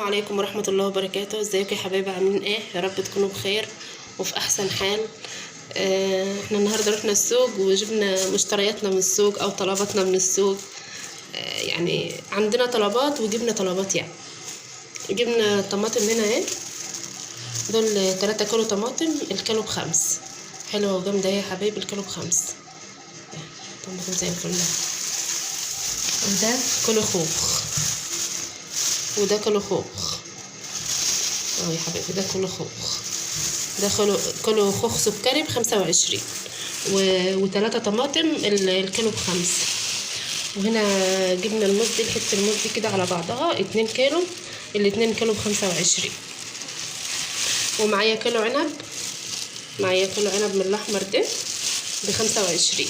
عليكم ورحمة الله وبركاته. ازيكم يا حبايبي؟ عاملين ايه؟ يا رب تكونوا بخير وفي احسن حال. احنا النهارده رحنا السوق وجبنا مشترياتنا من السوق او طلباتنا من السوق. يعني عندنا طلبات وجبنا طلبات. يعني جبنا طماطم هنا اهي، دول 3 كيلو طماطم، الكيلو ب5. حلوة وجامدة يا حبايبي، الكيلو ب5. طماطم زي الفل. وده كيلو خوخ، وده كيلو خوخ اهو يا حبيبي، ده كيلو خوخ، ده كيلو خوخ سكري ب25، و3 طماطم الكيلو ب5. وهنا جبنا الموز دي، حته الموز دي كده على بعضها 2 كيلو، الاتنين كيلو ب25. ومعايا كيلو عنب، معايا كيلو عنب من الاحمر ده ب25.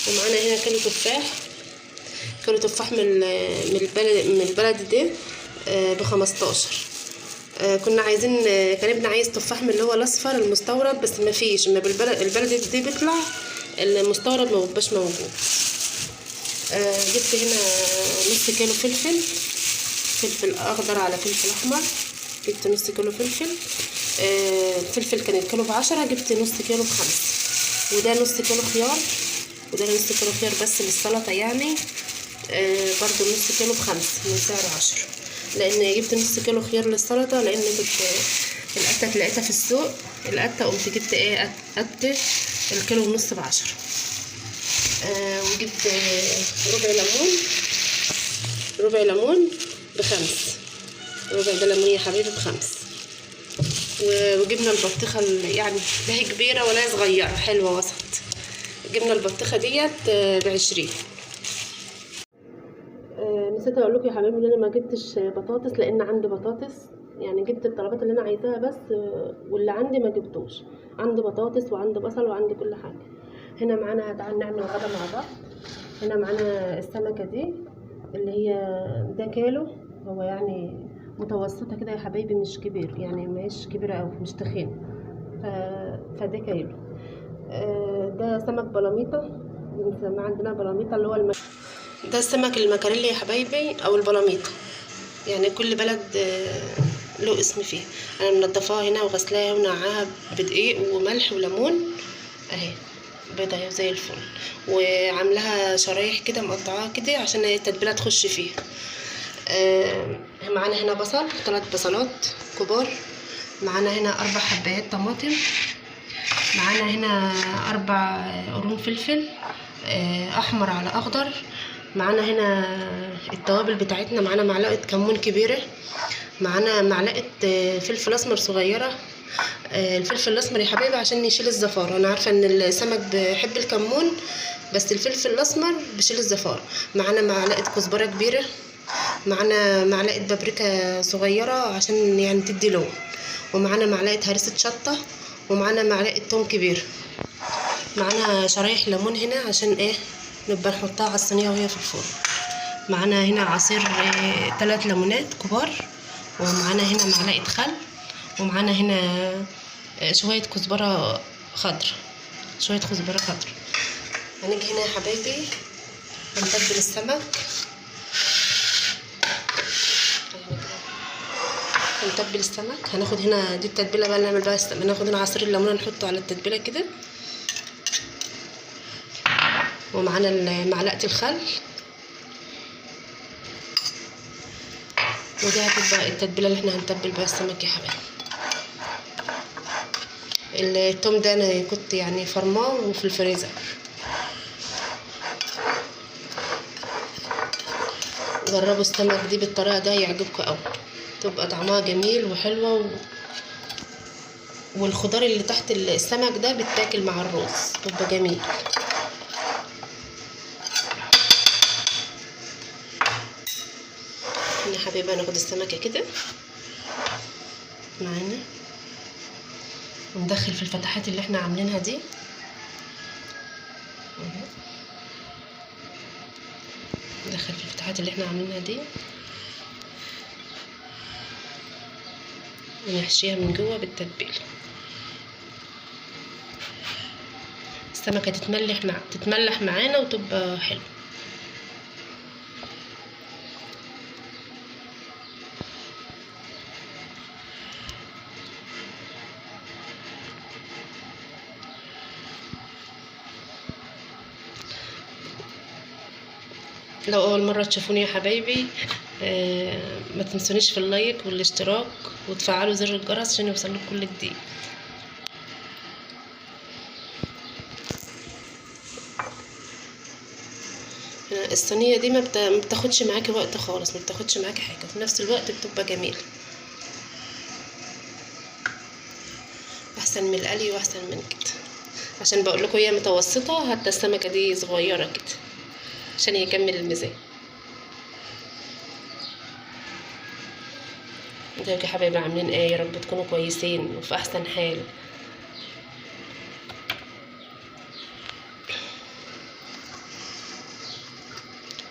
ومعانا هنا كيلو تفاح، كيلو تفاح من البلد ده ب15. كنا عايزين، كان ابني عايز تفاح من اللي هو الاصفر المستورد، بس ما فيش، ما البلد دي بيطلع المستورد ما بيبقاش موجود. جبت هنا نص كيلو فلفل اخضر على فلفل احمر، جبت نص كيلو فلفل. الفلفل كان الكيلو ب10، جبت نص كيلو ب5. وده نص كيلو خيار، وده نص كيلو خيار بس للسلطه يعني. برضو نص كيلو ب5 من سعر 10، لان جبت نص كيلو خيار للسلطه، لان كنت القته لقيتها في السوق، القته قمت جبت ايه قته الكيلو ونص ب10. وجبت ربع ليمون ب5، ربع ده ليمون يا حبيبي ب5. وجبنا البطيخه يعني لا هي كبيره ولا هي صغيره، حلوه وسط. جبنا البطيخه ديت ب20. نسيت اقول لكم يا حبايبي ان انا ما جبتش بطاطس، لان عندي بطاطس. يعني جبت الطلبات اللي انا عايزاها بس، واللي عندي ما جبتوش. عندي بطاطس وعندي بصل وعندي كل حاجه. هنا معانا، تعال نعمل غدا مع بعض. هنا معانا السمكه دي اللي هي ده كيلو، هو يعني متوسطه كده يا حبايبي، مش كبير يعني، مش كبيره قوي، مش تخين. فده كيلو. ده سمك بلاميطه، بنسميه عندنا بلاميطه، اللي هو ده السمك المكاريلي يا حبايبي، او البلاميطه، يعني كل بلد له اسم فيه. انا منضفاها هنا وغسلاها ونقعاها بدقيق وملح وليمون اهي، بيضه اهي زي الفل. وعاملاها شرايح كده، مقطعاها كده عشان التتبيله تخش فيها. معانا هنا بصل، 3 بصلات كبار. معانا هنا 4 حبايات طماطم. معانا هنا 4 قرون فلفل احمر على اخضر. معانا هنا التوابل بتاعتنا، معانا معلقه كمون كبيره، معانا معلقه فلفل اسمر صغيره. الفلفل الاسمر يا حبايبي عشان يشيل الزفاره، انا عارفه ان السمك بيحب الكمون، بس الفلفل الاسمر بيشيل الزفاره. معانا معلقه كزبره كبيره، معانا معلقه بابريكا صغيره عشان يعني تدي لون، ومعانا معلقه هريسه شطه، ومعانا معلقه توم كبير. معانا شرايح ليمون هنا عشان ايه نبقى نحطها على الصينيه وهي في الفرن. معانا هنا عصير 3 ليمونات كبار، ومعانا هنا معلقه خل، ومعانا هنا شويه كزبره خضر، شويه كزبره خضر. هنيجي هنا يا حبايبي هنتبل السمك، هنتبل السمك. هناخد هنا دي التتبيله بقى، نعمل بقى ناخد هنا عصير الليمون نحطه على التتبيله كده، ومعانا معلقه الخل. ودي هتبقى التتبيله اللي احنا هنتبل بيها السمك يا حبايبي. التوم ده انا كنت يعني فرماه وفي الفريزر. جربوا السمك دي بالطريقه ده هيعجبكم قوي، تبقى طعمها جميل وحلوه والخضار اللي تحت السمك ده بتاكل مع الرز، تبقى جميل. يا حبيبي هناخد السمكه كده معانا وندخل في الفتحات اللي احنا عاملينها دي، ندخل في الفتحات اللي احنا عاملينها دي ونحشيها من جوه بالتتبيله. السمكه تتملح معانا وتبقى حلوه. لو اول مره تشوفوني يا حبايبي، ما تنسونيش في اللايك والاشتراك وتفعلوا زر الجرس عشان يوصلكوا كل جديد. الصينيه دي ما بتاخدش معاكي وقت خالص، ما بتاخدش معاكي حاجه، في نفس الوقت بتبقى جميله، احسن من القلي واحسن من كده. عشان بقول لكم هي متوسطه، حتى السمكه دي صغيره كده عشان يكمل الميزان. ازيكم يا حبايبي، عاملين ايه؟ يا رب تكونوا كويسين وفي احسن حال.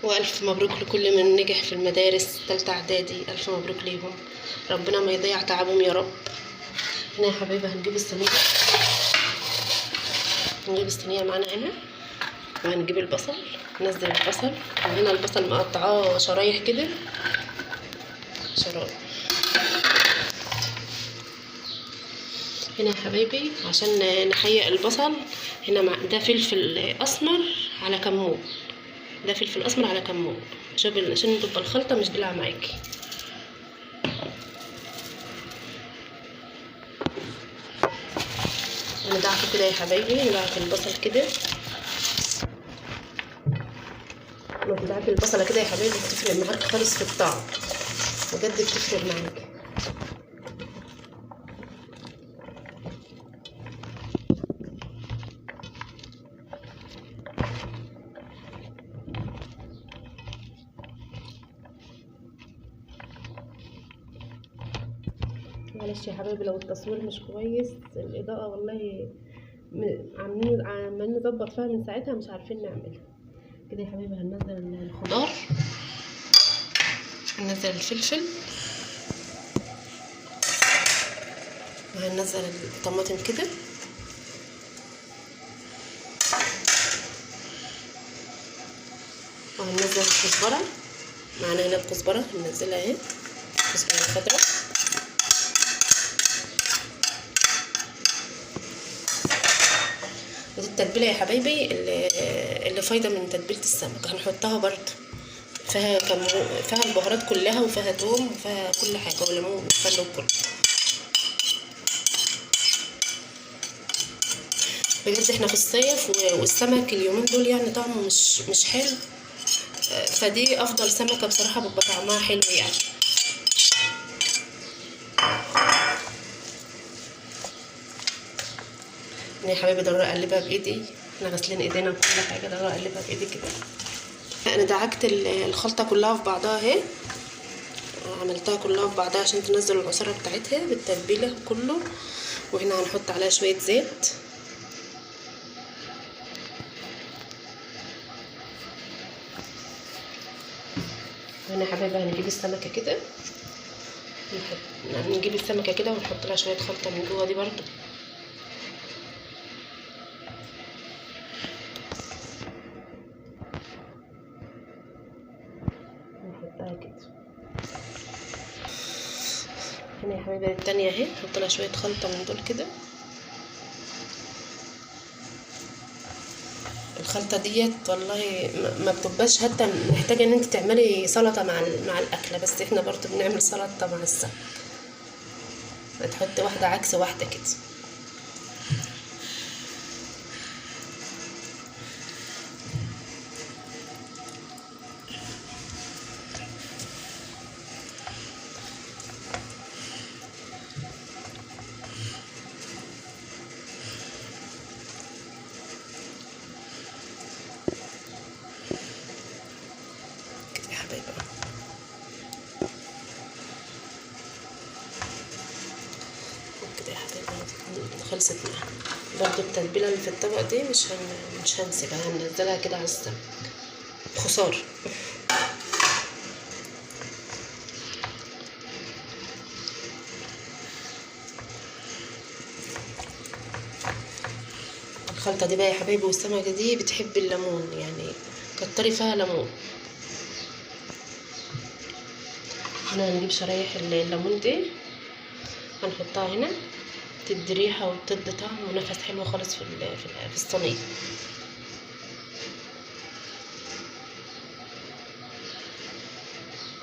والف مبروك لكل من نجح في المدارس تالتة اعدادي، الف مبروك ليهم، ربنا ما يضيع تعبهم يا رب. هنا يا حبايبي هنجيب الصينيه، معانا هنا، وهنجيب البصل، ننزل البصل. وهنا البصل مقطعاه شرايح كده، شرايح. هنا يا حبايبي عشان نحيق البصل، هنا ده فلفل اسمر على كمون، ده فلفل اسمر على كمون عشان تبقى الخلطه مش جلعه معاكي. ندعكه كده يا حبايبي، ندعك البصل كده. لما تدعكي البصله كده يا حبايبي بتفرق معاكي خالص في الطعم، بجد بتفرق معاكي. معلش يا حبايبي لو التصوير مش كويس، الاضاءه والله عمالين نظبط فيها من ساعتها مش عارفين نعملها كده. يا حبايبي هننزل الخضار، هننزل الفلفل، وهننزل الطماطم كده، وهننزل الكزبره. معانا هنا الكزبره هننزلها اهي، الكزبره الخضراء. ودي التتبيله يا حبايبي اللي فايده من تتبيله السمك، هنحطها برضو فيها فيها البهارات كلها، وفيها توم، وفيها كل حاجه، وليمون وخل وكله. بجد احنا في الصيف والسمك اليومين دول يعني طعمه مش حلو، فدي افضل سمكه بصراحه، بيبقى طعمها حلو يعني. يا حبايبي ضروري اقلبها بايدي، احنا غاسلين ايدينا وكل حاجه، ضروري اقلبها بايدي كده. انا دعكت الخلطه كلها في بعضها اهي، عملتها كلها في بعضها عشان تنزل العصاره بتاعتها بالتتبيله كله. وهنا هنحط عليها شويه زيت. هنا يا حبايبي هنجيب السمكه كده، نجيب السمكه كده ونحط لها شويه خلطه من جوه دي برضو. نحطها كده. هنا يا حبايبي التانية اهي، نحط لها شويه خلطه من دول كده. الخلطه ديت والله ما بتبقاش حتى محتاجه ان انت تعملي سلطه مع الاكله، بس احنا برضو بنعمل سلطه مع السمك، بتحطي واحده عكس واحده كده. كده يا حبايبي خلصت معاها. برضو التتبيله اللي في الطبق دي مش هنسيبها، هننزلها كده على السمك، خساره. الخلطه دي بقى يا حبايبي والسمكه دي بتحب الليمون، يعني كتري فيها ليمون. هنا هنجيب شرايح الليمون دي، هنحطها هنا، تدي ريحه وتدي طعم ونفس حلو خالص في الصينيه.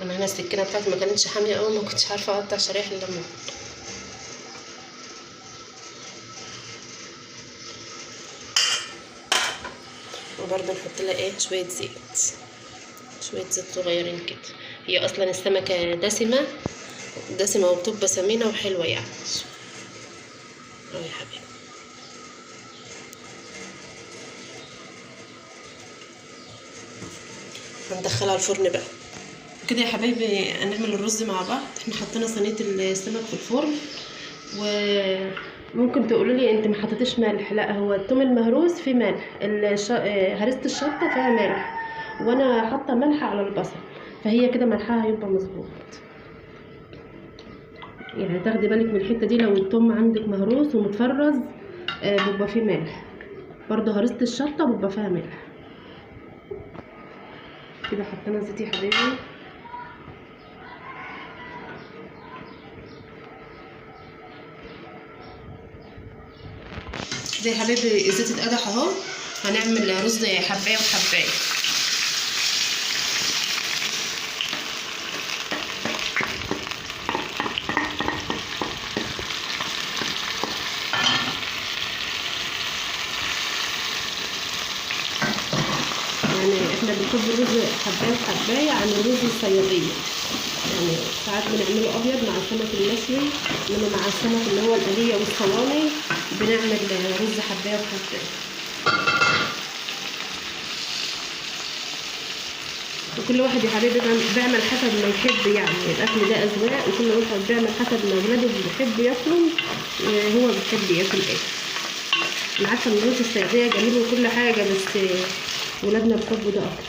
انا هنا السكينه بتاعتي ما كانتش حاميه قوي، ما كنتش عارفه اقطع شرايح الليمون. وبرده نحط لها ايه شويه زيت، شويه زيت صغيرين كده. هي اصلا السمكه دسمه وبتبقى سمينه وحلوه يعني. يا حبيبي هندخلها الفرن بقى كده يا حبايبي. هنعمل الرز مع بعض. احنا حطينا صينيه السمك في الفرن، وممكن تقولوا لي انت ما حطيتيش ملح. لا، هو الثوم المهروس فيه ملح، هريسه الشطه فيها ملح، وانا حاطه ملح على البصل، فهي كده ملحها هيبقى مظبوط. يعني تاخدي بالك من الحته دي، لو الثوم عندك مهروس ومتفرز بيبقى فيه ملح، برضه هريسه الشطه بيبقى فيها ملح. كده حطينا زيت يا حبايبي. كده يا حبايبي الزيت اتقدح اهو. هنعمل رز حبايه وحبايه. يعني احنا بنحب الرز حبايه وحبايه عن الرز الصياديه. يعني ساعات بنعمله ابيض مع السمك المشوي، انما مع السمك اللي هو القليه والصواني بنعمل رز حبايه وحبايه. وكل واحد يا حبيبي بيعمل حسب ما يحب، يعني الاكل ده اذواق، وكل واحد بيعمل حسب ما اولاده بيحب ياكلوا وهو بيحب ياكل ايه. انا عارفه ان الرز الصياديه جميل وكل حاجه، بس ولادنا بيحبوا ده اكتر،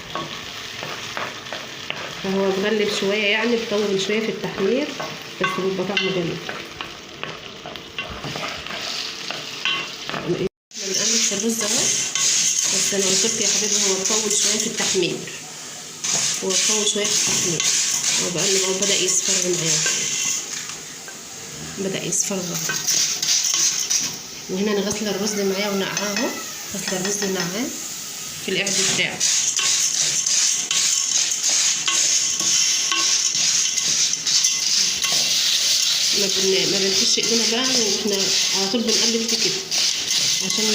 فهو مغلب شويه، يعني بيطول شويه في التحمير، بس بيبقى طعمه جميل. بنقلب في الرز اهو، بس انا قلت لكم يا حبيبي هو بيطول شويه في التحمير، وبقلب اهو. بدأ يصفر معايا، بدأ يصفر. وهنا انا غسله الرز معايا ونقعاه اهو، غسله الرز ونقعاه في القعد بتاعه. ما بنخش ايدينا بقى، واحنا على طول بنقلب في كده عشان ما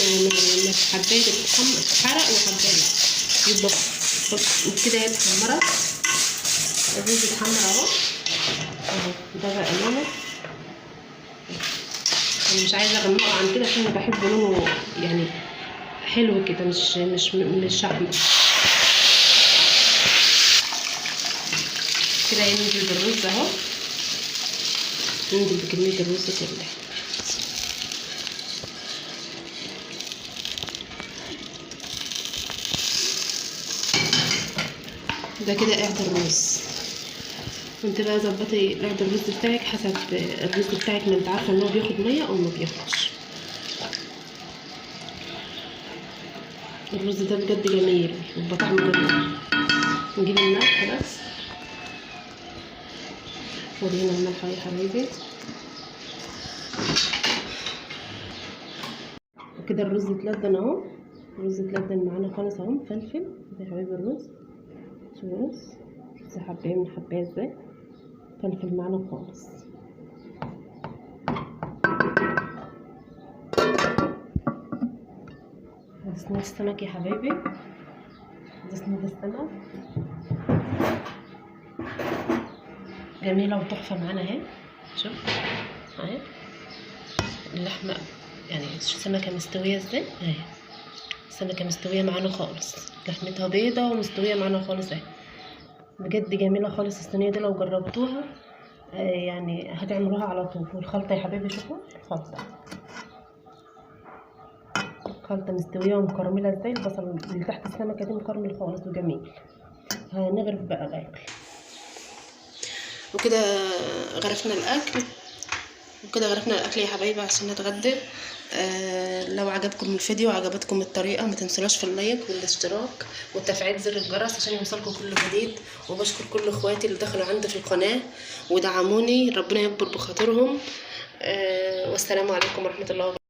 حبايه تتحرق وحبايه لا. يبقى كده هي اتحمرت، الرز اتحمر اهو. ده بقى لونه. انا مش عايزه اغمقه عن كده عشان بحب لونه يعني حلو كده، مش احمر كده. ينزل بالرز اهو، ننزل بكميه الرز كلها. ده كده قاعد الرز. انت بقى ظبطي قاعد الرز بتاعك حسب الرز بتاعك، ما انت عارفه ان هو بياخد ميه او ما بياخدش. الرز ده بجد جميل ويبقى طعمه جميل. نجيب الملح بس، ورينا الملح يا حبايبي. وكده الرز اتلدن اهو، الرز اتلدن معانا خالص اهو. فلفل يا حبايبي، الرز شوف حبايه من حبايه ازاي. فلفل معانا خالص. دي صينية السمك يا حبايبي، دي صينية السمك جميلة وتحفة معانا اهي. شوف اهي اللحمة، يعني السمكة مستوية ازاي اهي. السمكة مستوية معانا خالص، لحمتها بيضة ومستوية معانا خالص اهي. بجد جميلة خالص الصينية دي، لو جربتوها يعني هتعملوها على طول. والخلطة يا حبايبي شوفوا الخلطة مستوية ومكرملة ازاي. البصل اللي تحت السمكة دي مكرمل خالص وجميل. هنغرف بقى الاكل. وكده غرفنا الاكل يا حبايبي عشان نتغدى. لو عجبكم الفيديو وعجبتكم الطريقه، ما تنسوناش في اللايك والاشتراك وتفعيل زر الجرس عشان يوصلكم كل جديد. وبشكر كل اخواتي اللي دخلوا عندي في القناه ودعموني، ربنا يكبر بخاطرهم. والسلام عليكم ورحمه الله وبركاته.